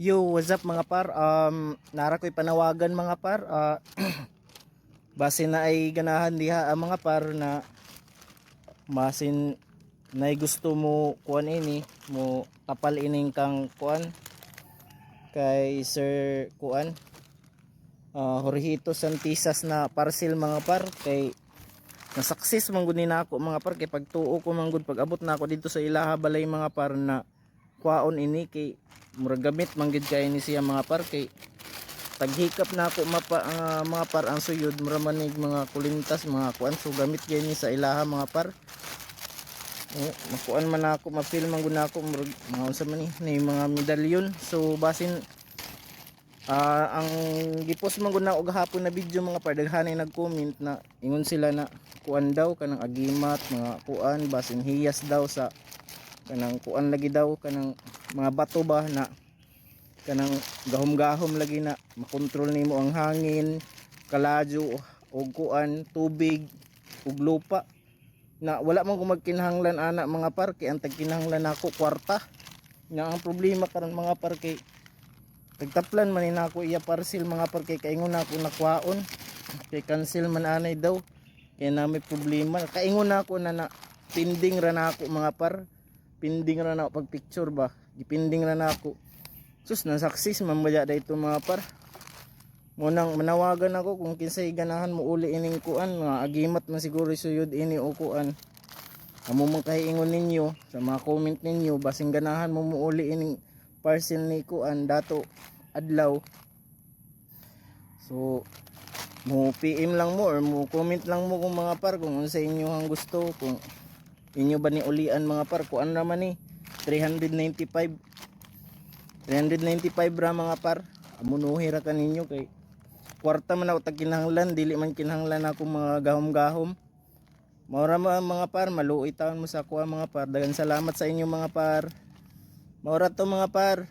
Yo, what's up mga par? Nara ko'y panawagan mga par. Base na ay ganahan diha mga par na masin na gusto mo kuan ini mo tapal ining kang kuan kay Sir kuan Jorgito Santisas na parcel mga par kay nasaksis man gud ni nako mga par kay pagtuo ko man gud pag abot na ako dito sa ilaha balay mga par na kuaon ini kay murag gamit man gid kay ni siya mga par kay taghikap na ako mga par ang suyod mura manig mga kulintas mga kuan so gamit gyud ni sa ilaha mga par. Makuan man ako ma-film man gud nako murag mga unsa man ni mga medalyon so basin ang gipost man gud na og gahapon na video mga par daghanay nag-comment na ingon sila na kuan daw kanang agimat mga kuan basin hiyas daw sa kanang kuan lagi daw kanang mga bato ba na kanang gahom-gahom lagi na makontrol nimo ang hangin, kaladyo og kuan tubig ug lupa na wala man ko magkinahanglan ana mga par kay ang tagkinahanglan nako kwarta na ang problema karon mga par kay tagtaplan man ni nako iya parcel mga par kay kaingon nako nakwaon kay cancel man anay daw kay na may problema kaingon nako na pending ra nako mga par pending ra nako pag picture ba gipinding ra nako sus nasaksis man baya dayto mga par munang manawagan ako kung kinsay ganahan mo uli ining kuan nga agimat man siguro suyod ini o kuan amo man kahiingon ninyo sa mga comment ninyo basing ganahan mo muuli ining parcel ni kuan dato adlaw so mo PM lang mo or mo comment lang mo kung mga par kung unsa inyo ang gusto kung inyo ba ni ulian mga par kuan ra man ni 395 ra mga par amunuhi ra kaninyo kay kwarta man ako tag kinahanglan dili man kinahanglan ako mga gahom-gahom maura mga par maluoy taon mo sa kuha mga par dagan salamat sa inyo mga par maura to mga par.